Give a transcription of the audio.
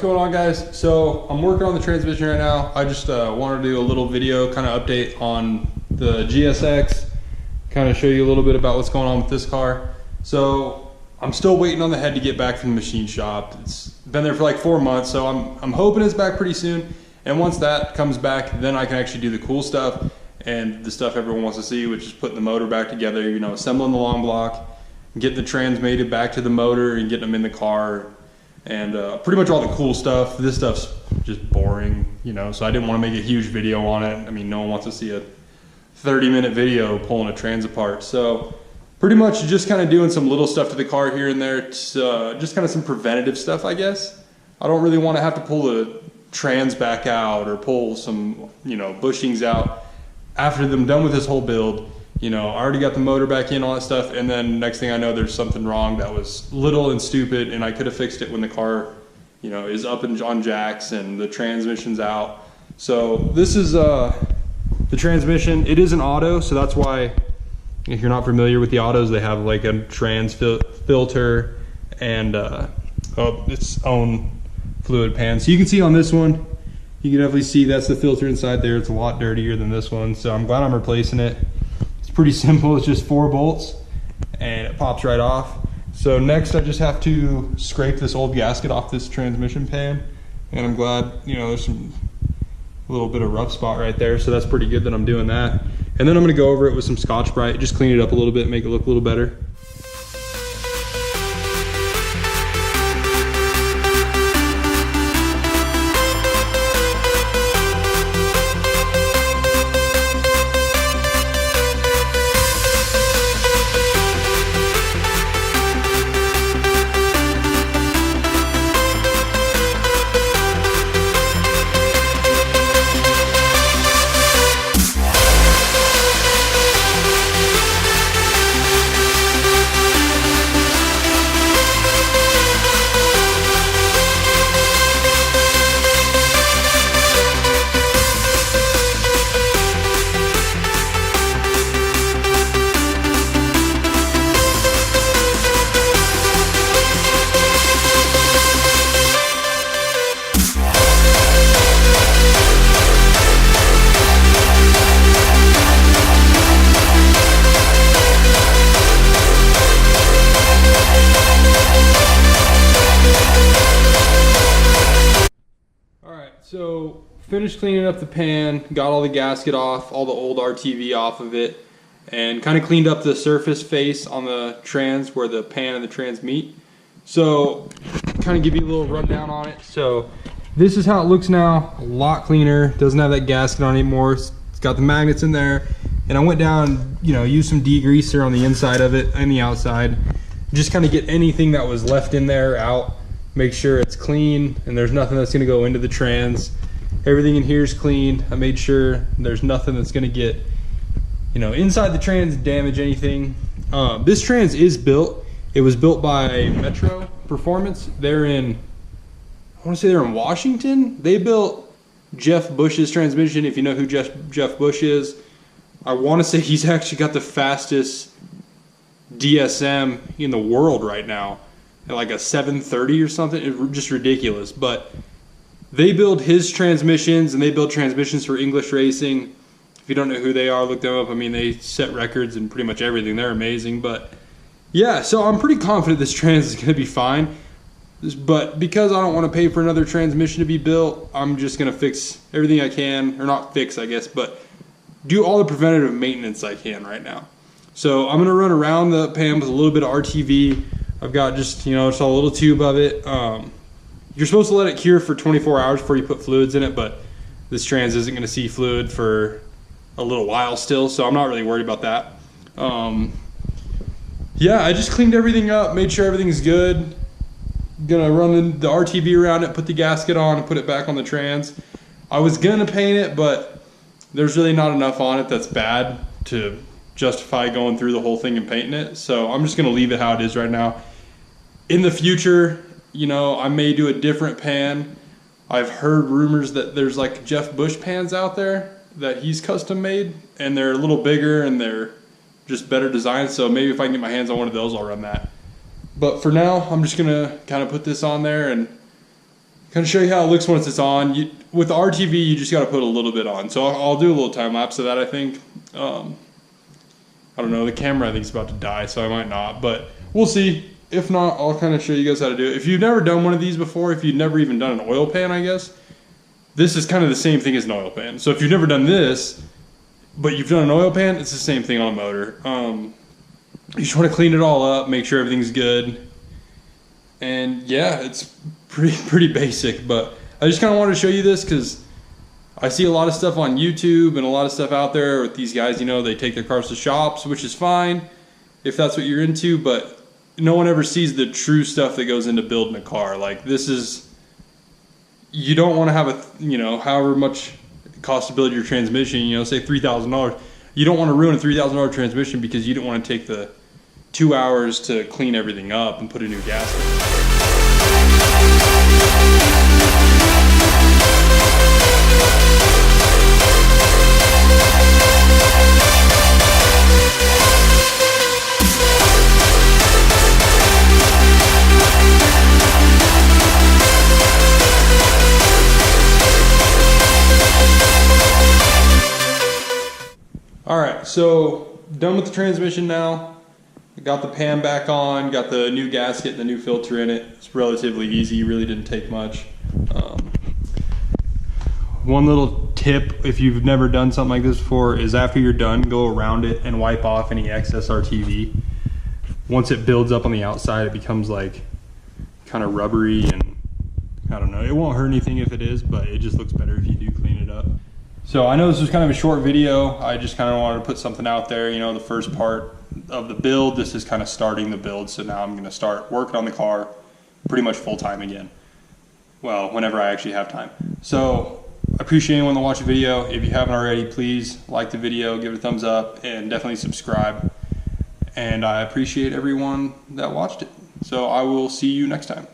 What's going on, guys? So I'm working on the transmission right now. I just wanted to do a little video kind of update on the GSX, kind of show you a little bit about what's going on with this car. So I'm still waiting on the head to get back from the machine shop. It's been there for like 4 months, so I'm hoping it's back pretty soon. And once that comes back, then I can actually do the cool stuff and the stuff everyone wants to see, which is putting the motor back together, you know, assembling the long block, getting the trans mated back to the motor and getting them in the car, and pretty much all the cool stuff. This stuff's just boring, you know, so I didn't want to make a huge video on it. I mean, no one wants to see a 30-minute video pulling a trans apart. So pretty much just kind of doing some little stuff to the car here and there. It's just kind of some preventative stuff, I guess. I don't really want to have to pull the trans back out or pull some, you know, bushings out after I'm done with this whole build. You know, I already got the motor back in, all that stuff, and then next thing I know, there's something wrong that was little and stupid, and I could have fixed it when the car, you know, is up and on jacks and the transmission's out. So this is the transmission. It is an auto, so that's why, if you're not familiar with the autos, they have like a trans filter and its own fluid pan. So you can see on this one, you can definitely see that's the filter inside there. It's a lot dirtier than this one, so I'm glad I'm replacing it. It's pretty simple. It's just 4 bolts and it pops right off. So next I just have to scrape this old gasket off this transmission pan, and I'm glad, you know, there's a little bit of rough spot right there, so that's pretty good that I'm doing that. And then I'm going to go over it with some Scotch-Brite, just clean it up a little bit, make it look a little better. So finished cleaning up the pan, got all the gasket off, all the old RTV off of it, and kind of cleaned up the surface face on the trans where the pan and the trans meet. So kind of give you a little rundown on it. So this is how it looks now, a lot cleaner, doesn't have that gasket on anymore. It's got the magnets in there, and I went down, you know, used some degreaser on the inside of it and the outside, just kind of get anything that was left in there out. Make sure it's clean and there's nothing that's going to go into the trans. Everything in here is clean. I made sure there's nothing that's going to get, you know, inside the trans, damage anything. This trans is built. It was built by Metro Performance. They're in, I want to say they're in Washington. They built Jeff Bush's transmission, if you know who Jeff Bush is. I want to say he's actually got the fastest DSM in the world right now. Like a 730 or something. It's just ridiculous. But they build his transmissions, and they build transmissions for English Racing. If you don't know who they are, look them up. I mean, they set records and pretty much everything. They're amazing. But yeah, so I'm pretty confident this trans is going to be fine. But because I don't want to pay for another transmission to be built, I'm just going to fix everything I can, or not fix, I guess, but do all the preventative maintenance I can right now. So I'm going to run around the pan with a little bit of RTV. I've got just, you know, just a little tube of it. You're supposed to let it cure for 24 hours before you put fluids in it, but this trans isn't going to see fluid for a little while still, so I'm not really worried about that. Yeah, I just cleaned everything up, made sure everything's good. Gonna run the RTV around it, put the gasket on, and put it back on the trans. I was gonna paint it, but there's really not enough on it that's bad to justify going through the whole thing and painting it, so I'm just gonna leave it how it is right now. In the future, you know, I may do a different pan. I've heard rumors that there's like Jeff Bush pans out there that he's custom made, and they're a little bigger and they're just better designed, so maybe if I can get my hands on one of those, I'll run that. But for now, I'm just gonna kind of put this on there and kind of show you how it looks once it's on. With the RTV, you just got to put a little bit on. So I'll do a little time lapse of that, I think. I don't know, the camera I think is about to die, so I might not, but we'll see. If not, I'll kind of show you guys how to do it. If you've never done one of these before, if you've never even done an oil pan, I guess, this is kind of the same thing as an oil pan. So if you've never done this, but you've done an oil pan, it's the same thing on a motor. You just want to clean it all up, make sure everything's good. And yeah, it's pretty basic, but I just kind of wanted to show you this because I see a lot of stuff on YouTube and a lot of stuff out there with these guys, you know, they take their cars to shops, which is fine if that's what you're into, but no one ever sees the true stuff that goes into building a car. Like this is, you don't want to have a, you know, however much it costs to build your transmission, you know, say $3,000. You don't want to ruin a $3,000 transmission because you don't want to take the 2 hours to clean everything up and put a new gasket. Alright, so done with the transmission now. Got the pan back on, got the new gasket and the new filter in it. It's relatively easy, really didn't take much. One little tip, if you've never done something like this before, is after you're done, go around it and wipe off any excess RTV. Once it builds up on the outside, it becomes like kind of rubbery, and I don't know, it won't hurt anything if it is, but it just looks better if you do clean it up. So I know this was kind of a short video. I just kind of wanted to put something out there, you know, the first part of the build. This is kind of starting the build, so now I'm going to start working on the car pretty much full time again. Well, whenever I actually have time. So I appreciate anyone that watched the video. If you haven't already, please like the video, give it a thumbs up, and definitely subscribe. And I appreciate everyone that watched it. So I will see you next time.